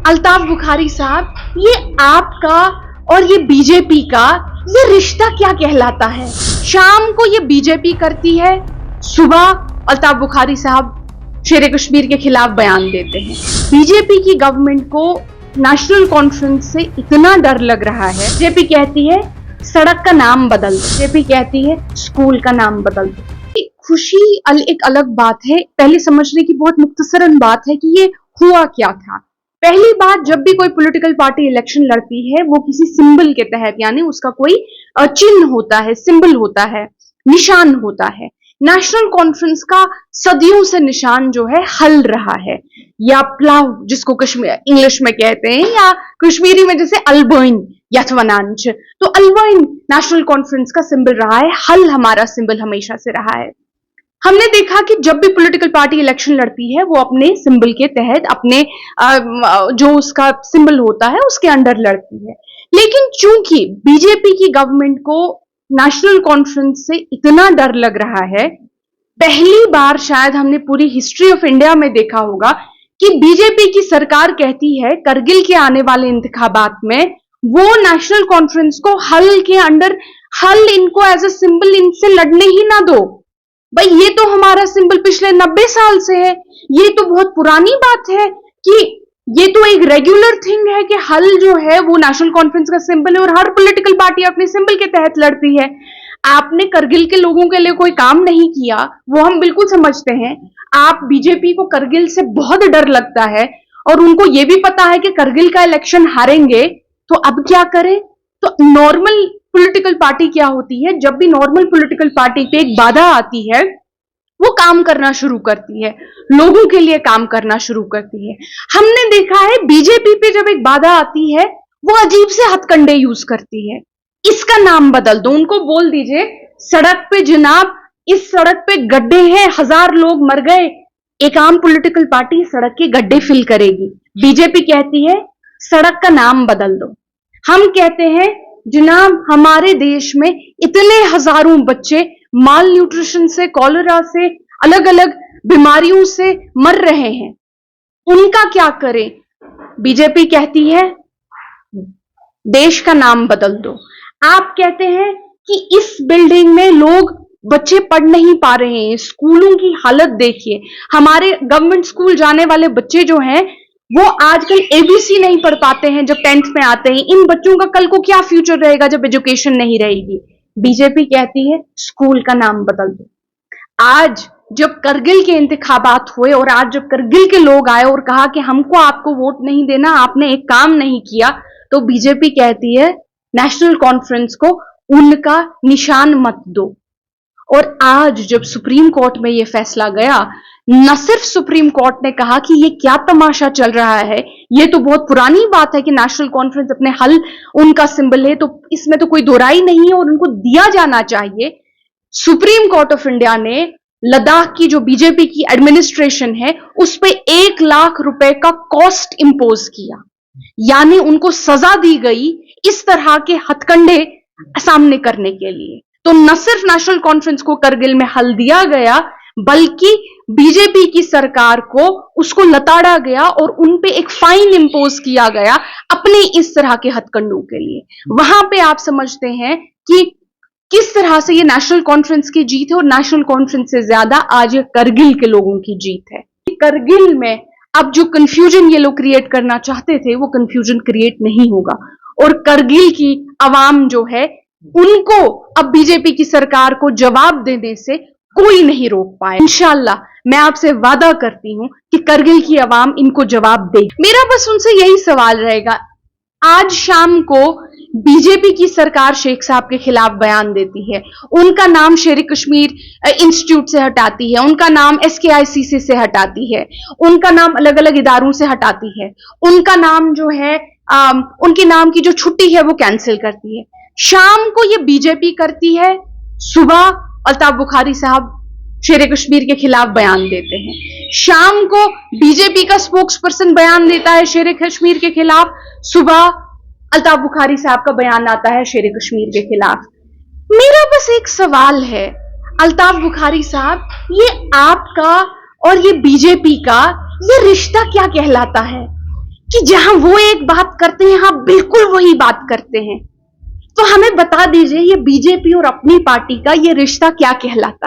अल्ताफ बुखारी साहब, ये आपका और ये बीजेपी का ये रिश्ता क्या कहलाता है? शाम को ये बीजेपी करती है, सुबह अल्ताफ बुखारी साहब शेर कश्मीर के खिलाफ बयान देते हैं। बीजेपी की गवर्नमेंट को नेशनल कॉन्फ्रेंस से इतना डर लग रहा है। बीजेपी कहती है सड़क का नाम बदल दो, बीजेपी कहती है स्कूल का नाम बदल दो। खुशी एक अलग बात है, पहले समझने की बहुत मुख्तसरन बात है कि ये हुआ क्या था। पहली बात, जब भी कोई पॉलिटिकल पार्टी इलेक्शन लड़ती है वो किसी सिंबल के तहत, यानी उसका कोई चिन्ह होता है, सिंबल होता है, निशान होता है। नेशनल कॉन्फ्रेंस का सदियों से निशान जो है हल रहा है, या प्लाव जिसको कश्मीर इंग्लिश में कहते हैं, या कश्मीरी में जैसे अलबोइन यथवनांच, तो अलबोइन नेशनल कॉन्फ्रेंस का सिंबल रहा है, हल हमारा सिंबल हमेशा से रहा है। हमने देखा कि जब भी पॉलिटिकल पार्टी इलेक्शन लड़ती है वो अपने सिंबल के तहत, अपने जो उसका सिंबल होता है उसके अंडर लड़ती है। लेकिन चूंकि बीजेपी की गवर्नमेंट को नेशनल कॉन्फ्रेंस से इतना डर लग रहा है, पहली बार शायद हमने पूरी हिस्ट्री ऑफ इंडिया में देखा होगा कि बीजेपी की सरकार कहती है करगिल के आने वाले इंतखाबात में वो नेशनल कॉन्फ्रेंस को हल के अंडर, हल इनको एज ए सिंबल इनसे लड़ने ही ना दो। भाई ये तो हमारा सिंबल पिछले 90 साल से है, ये तो बहुत पुरानी बात है कि ये तो एक रेगुलर थिंग है कि हल जो है वो नेशनल कॉन्फ्रेंस का सिंबल है और हर पॉलिटिकल पार्टी अपने सिंबल के तहत लड़ती है। आपने करगिल के लोगों के लिए कोई काम नहीं किया, वो हम बिल्कुल समझते हैं। आप बीजेपी को करगिल से बहुत डर लगता है और उनको ये भी पता है कि करगिल का इलेक्शन हारेंगे, तो अब क्या करें? तो नॉर्मल पॉलिटिकल पार्टी क्या होती है, जब भी नॉर्मल पॉलिटिकल पार्टी पे एक बाधा आती है वो काम करना शुरू करती है, लोगों के लिए काम करना शुरू करती है। हमने देखा है बीजेपी पे जब एक बाधा आती है वो अजीब से हथकंडे यूज करती है। इसका नाम बदल दो, उनको बोल दीजिए सड़क पे जनाब, इस सड़क पे गड्ढे हैं, 1000 लोग मर गए। एक आम पॉलिटिकल पार्टी सड़क के गड्ढे फिल करेगी, बीजेपी कहती है सड़क का नाम बदल दो। हम कहते हैं जनाब हमारे देश में इतने हजारों बच्चे माल न्यूट्रिशन से, कॉलेरा से, अलग अलग बीमारियों से मर रहे हैं, उनका क्या करें? बीजेपी कहती है देश का नाम बदल दो। आप कहते हैं कि इस बिल्डिंग में लोग, बच्चे पढ़ नहीं पा रहे हैं, स्कूलों की हालत देखिए, हमारे गवर्नमेंट स्कूल जाने वाले बच्चे जो हैं वो आजकल एबीसी नहीं पढ़ पाते हैं जब 10th में आते हैं। इन बच्चों का कल को क्या फ्यूचर रहेगा जब एजुकेशन नहीं रहेगी? बीजेपी कहती है स्कूल का नाम बदल दो। आज जब करगिल के इंतखाबात हुए और आज जब करगिल के लोग आए और कहा कि हमको आपको वोट नहीं देना, आपने एक काम नहीं किया, तो बीजेपी कहती है नेशनल कॉन्फ्रेंस को उनका निशान मत दो। और आज जब सुप्रीम कोर्ट में यह फैसला गया, न सिर्फ सुप्रीम कोर्ट ने कहा कि ये क्या तमाशा चल रहा है, ये तो बहुत पुरानी बात है कि नेशनल कॉन्फ्रेंस अपने हल उनका सिंबल है, तो इसमें तो कोई दोहराई नहीं है और उनको दिया जाना चाहिए। सुप्रीम कोर्ट ऑफ इंडिया ने लद्दाख की जो बीजेपी की एडमिनिस्ट्रेशन है उस पे 1 लाख रुपए का कॉस्ट इंपोज किया, यानी उनको सजा दी गई इस तरह के हथकंडे सामने करने के लिए। तो न सिर्फ नेशनल कॉन्फ्रेंस को करगिल में हल दिया गया, बल्कि बीजेपी की सरकार को उसको लताड़ा गया और उन पे एक फाइन इंपोज किया गया अपने इस तरह के हथकंडों के लिए। वहां पे आप समझते हैं कि किस तरह से ये नेशनल कॉन्फ्रेंस की जीत है और नेशनल कॉन्फ्रेंस से ज्यादा आज ये करगिल के लोगों की जीत है। करगिल में अब जो कंफ्यूजन ये लोग क्रिएट करना चाहते थे वो कंफ्यूजन क्रिएट नहीं होगा, और करगिल की आवाम जो है उनको अब बीजेपी की सरकार को जवाब देने से कोई नहीं रोक पाए। इंशाल्लाह मैं आपसे वादा करती हूं कि करगिल की आवाम इनको जवाब दे। मेरा बस उनसे यही सवाल रहेगा, आज शाम को बीजेपी की सरकार शेख साहब के खिलाफ बयान देती है, उनका नाम शेर कश्मीर इंस्टीट्यूट से हटाती है, उनका नाम SKICC से हटाती है, उनका नाम अलग अलग इदारों से हटाती है, उनका नाम जो है उनके नाम की जो छुट्टी है वो कैंसिल करती है। शाम को ये बीजेपी करती है, सुबह अल्ताफ बुखारी साहब शेर कश्मीर के खिलाफ बयान देते हैं। शाम को बीजेपी का स्पोक्स पर्सन बयान देता है शेर कश्मीर के खिलाफ, सुबह अल्ताफ बुखारी साहब का बयान आता है शेर कश्मीर के खिलाफ। मेरा बस एक सवाल है, अल्ताफ बुखारी साहब, ये आपका और ये बीजेपी का ये रिश्ता क्या कहलाता है? कि जहां वो एक बात करते हैं यहां बिल्कुल वही बात करते हैं। तो हमें बता दीजिए ये बीजेपी और अपनी पार्टी का ये रिश्ता क्या कहलाता है।